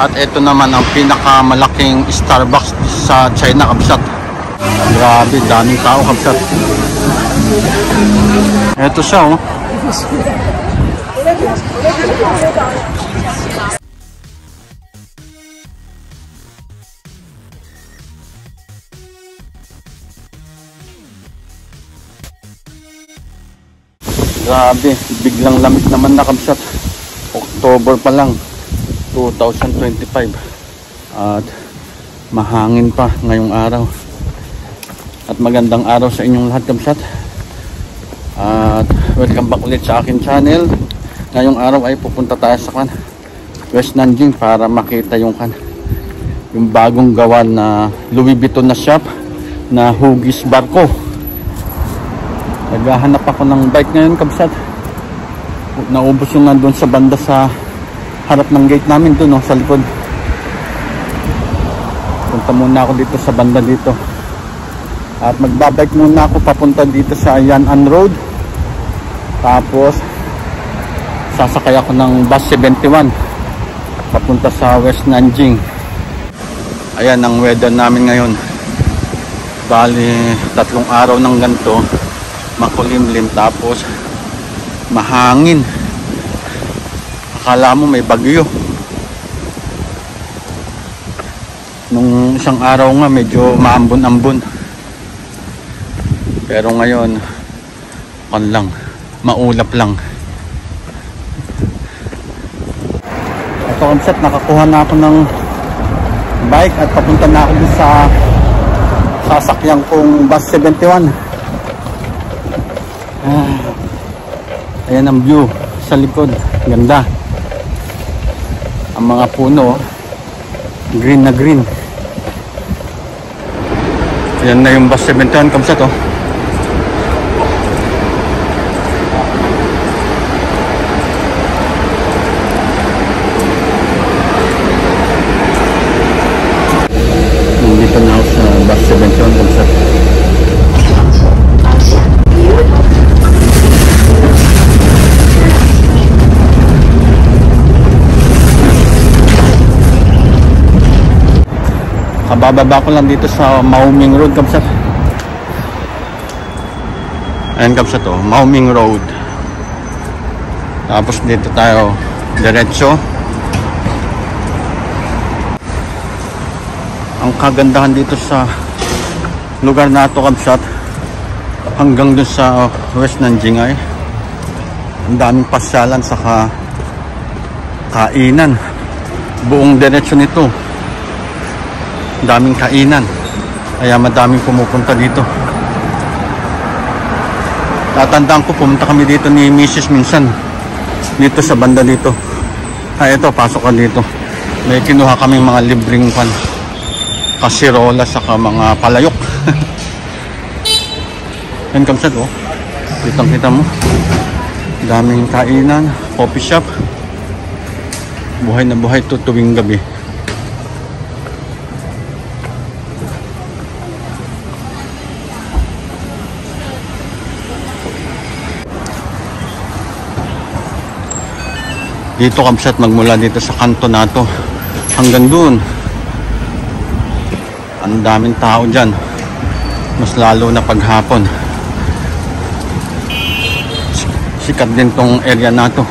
At ito naman ang pinakamalaking Starbucks sa China, kabsat. Grabe, daming tao, kabsat. Ito siya, oh. Grabe, biglang lamig naman na, kabsat. October pa lang, 2025. At mahangin pa ngayong araw. At magandang araw sa inyong lahat, kabsat. At welcome back ulit sa akin channel. Ngayong araw ay pupunta tayo sa West Nanjing para makita yung bagong gawa na Louis Vuitton na shop na Huggies Barko. Naghahanap ako ng bike ngayon, kabsat. Naubos yung nandun sa banda sa harap ng gate namin dun, sa likod. Punta muna ako dito sa banda dito. At magbabike muna ako papunta dito sa Yan'an Road. Tapos sasakay ako ng bus 71 papunta sa West Nanjing. Ayan ang weather namin ngayon. Bali 3 araw ng ganito, makulimlim tapos mahangin. Akala mo may bagyo. Nung isang araw nga medyo maambon-ambon. Pero ngayon maulap lang. Ito, kabsat, nakakuha na ako ng bike at papunta na ako sa sasakyan kong bus 71. Ayan ang view sa likod, ganda. Ang mga puno green na green. Ayan na yung bus 71, kabsat, oh. Nandito na ako sa bus 71, kabsat. Bababa ko lang dito sa Maoming Road, kabsat. Ayan, kabsat, oh, Maoming Road. Tapos dito tayo diretso. Ang kagandahan dito sa lugar na ito, kabsat, hanggang dun sa West Nanjing ay ang daming pasyalan saka kainan. Buong diretso nito daming kainan, kaya madaming pumupunta dito. Tatandaan ko, pumunta kami dito ni Mrs. minsan dito sa banda dito. Ito, pasok ka dito. May kinuha kaming mga libreng kasirola saka mga palayok. Yan, kabsat, oh. Kitang kita mo, daming kainan, coffee shop. Buhay na buhay to tuwing gabi. Dito, kabsat, magmula dito sa kanto na to hanggang dun, ang daming tao dyan, mas lalo na paghapon. Sikat din tong area na to.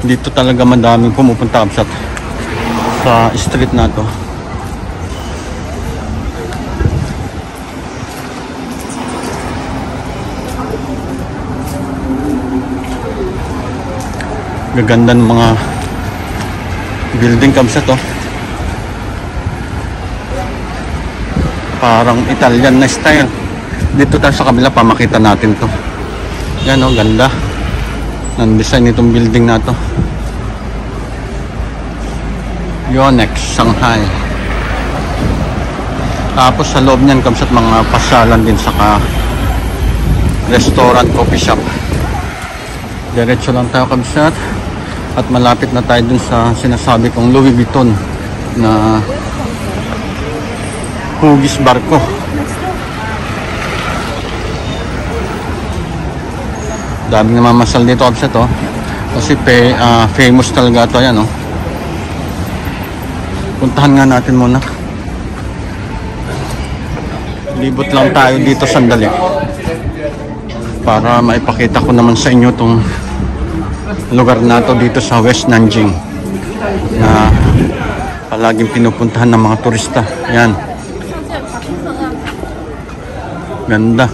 Dito talaga madaming pumupunta, kabsat, sa street na to. Gaganda ng mga building, kabsat, oh. Parang Italian na style. Dito tayo sa kabila pa makita natin to. Yan, oh, ganda ng design itong building na to. Yonex, Shanghai. Tapos sa loob niyan, kabsat, mga pasyalan din saka restaurant, coffee shop. Diretso lang tayo kabsat. At malapit na tayo dun sa sinasabi kong Louis Vuitton na hugis barko. Daming namamasal dito kabsat oh. Kasi famous talaga ito. Ayan oh. Puntahan nga natin muna. Libot lang tayo dito sandali para maipakita ko naman sa inyo tong lugar na to dito sa West Nanjing na palaging pinupuntahan ng mga turista. Yan, ganda.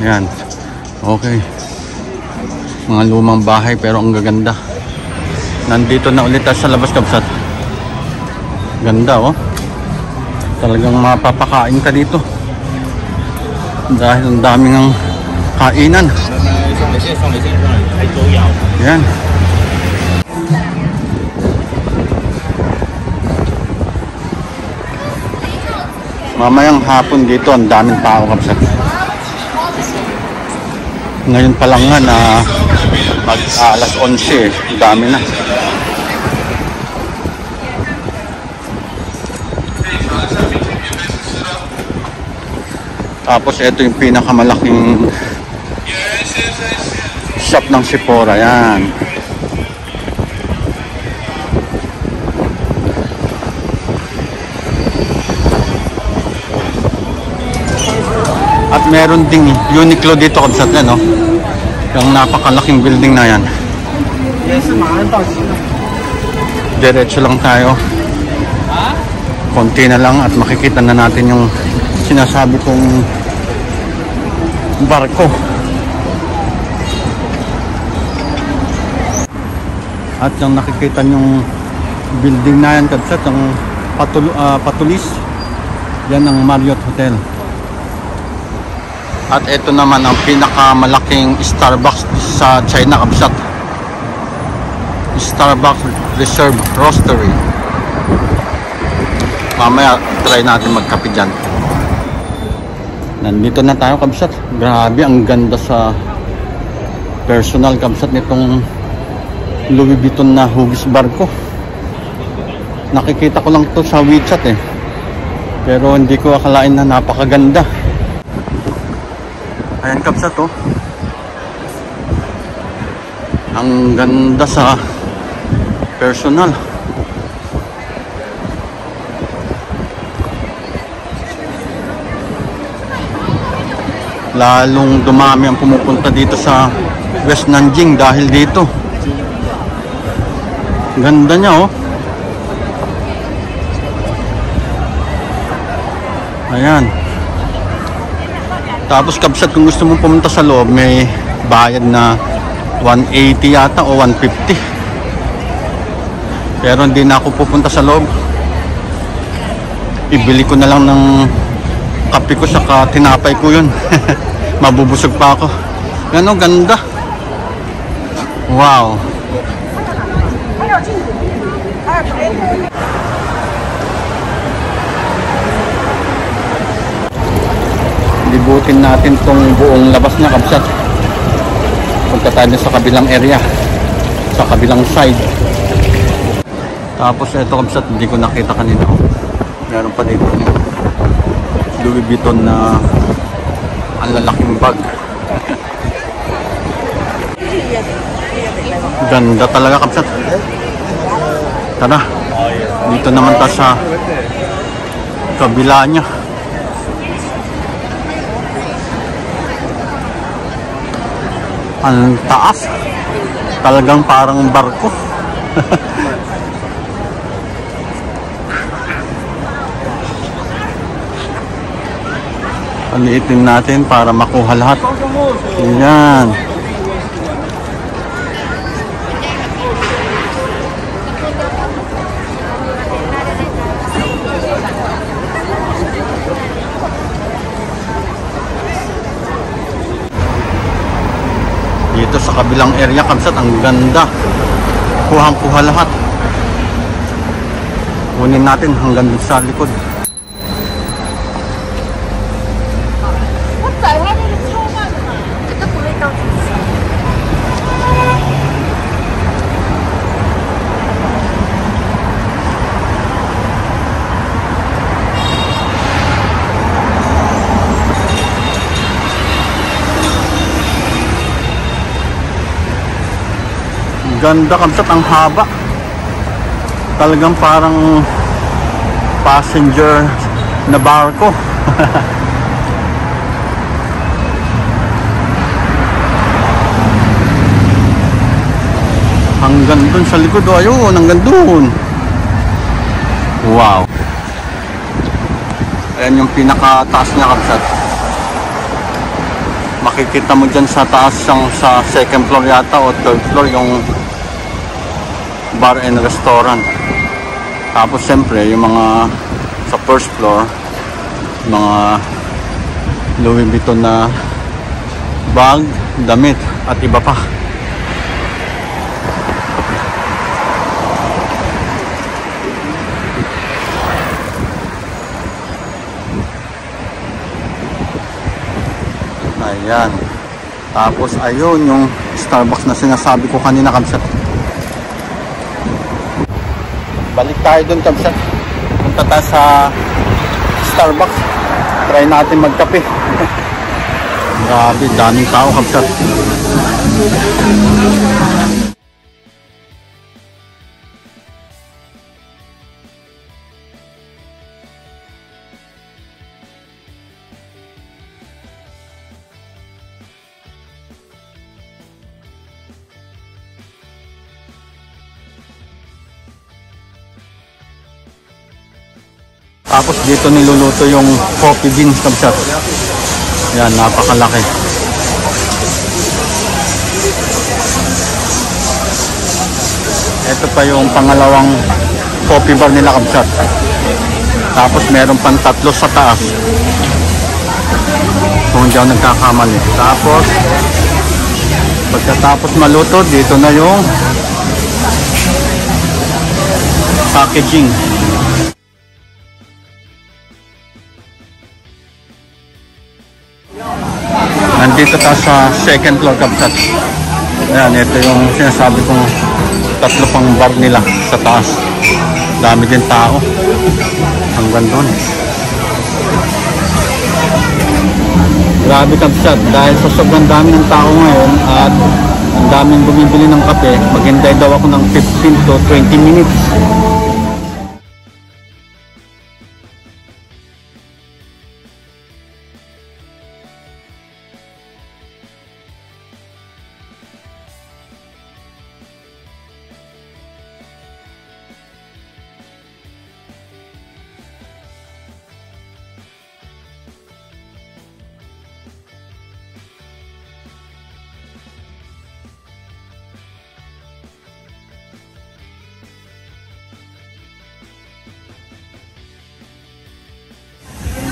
Yan, okay, mga lumang bahay pero ang gaganda. Nandito na ulit tayo sa labas kabsat. Ganda oh. Talagang mapapakain ka dito dahil ang daming ang kainan. Yan. Mamayang hapon dito ang daming tao kabsat. Ngayon pa lang nga na alas 11 dami na. Tapos ito yung pinakamalaking shop ng Sephora. Yan. At meron ding Uniqlo dito kabsat na no. Yung napakalaking building na yan. Diretso lang tayo. Konti na lang at makikita na natin yung sinasabi kong barko. At yung nakikita yung building na yan kabsat, yung patulis, yan ang Marriott Hotel. At ito naman ang pinakamalaking Starbucks sa China kabsat, Starbucks Reserve Roastery. Mamaya try natin magkape dyan. Nandito na tayo kabsat. Grabe ang ganda sa personal kabsat nitong Louis Vuitton na hugis barko. Nakikita ko lang to sa WeChat eh, pero hindi ko akalain na napakaganda. Ayan kabsat oh. Ang ganda sa personal. Lalong dumami ang pumupunta dito sa West Nanjing dahil dito. Ganda niya oh. Ayan. Tapos kabsat kung gusto mong pumunta sa loob, may bayad na 180 yata o 150. Pero hindi na ako pupunta sa loob. Ibili ko na lang ng kape ko saka tinapay ko yun. Mabubusog pa ako. Yan o, ganda. Wow. Libutin natin tong buong labas niya kabsat. Punta tayo sa kabilang area, sa kabilang side. Tapos ito kabsat, hindi ko nakita kanina. Meron pa dito Louis Vuitton na ang lalaking bag. Ganda talaga kabsat. Tara, dito naman ta sa kabila niya. Ang taas, talagang parang barko. Aliitin natin para makuha lahat. Ayan. Dito sa kabilang area kabsat, ang ganda. Kuhang-kuha lahat. Kunin natin hanggang sa likod. Ganda kamsat, ang haba. Talagang parang passenger na barko. Hanggang dun sa likod, oh, ayun, hanggang dun. Wow. Ayan yung pinakataas niya kamsat. Makikita mo dyan sa taas sa second floor yata o third floor yung bar and restaurant. Tapos siyempre yung mga sa first floor, mga Louis Vuitton na bag, damit at iba pa. Ayan. Tapos ayun yung Starbucks na sinasabi ko kanina kamsat. Balik tayo dun kamsat. Punta tayo sa Starbucks. Try natin magkape. Grabe, daming tao kamsat. Tapos dito niluluto yung coffee beans kamsat. Yan, napakalaki. Ito pa yung pangalawang coffee bar nila kamsat. Tapos meron pang tatlo sa taas. Kung hindi ako nagkakamali. Tapos pagkatapos maluto, dito na yung packaging. Nandito tayo sa second floor kamsat. Ayan, ito yung sinasabi kong tatlo pang bar nila sa taas. Dami din tao hanggang doon. Grabe kamsat, dahil sa sobrang dami ng tao ngayon at ang daming bumibili ng kape, maghintay daw ako ng 15 to 20 minutes.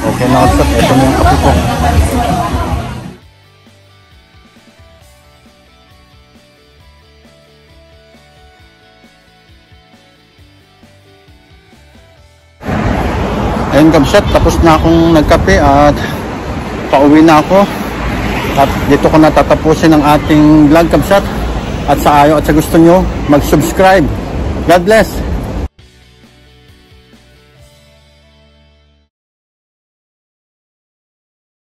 Okay na kapsat, ito na yung kape ko. Ayun kapsat, tapos na akong nagkape at pauwi na ako. At dito ko natatapusin ang ating vlog kapsat. At sa ayaw at sa gusto nyo, mag-subscribe. God bless!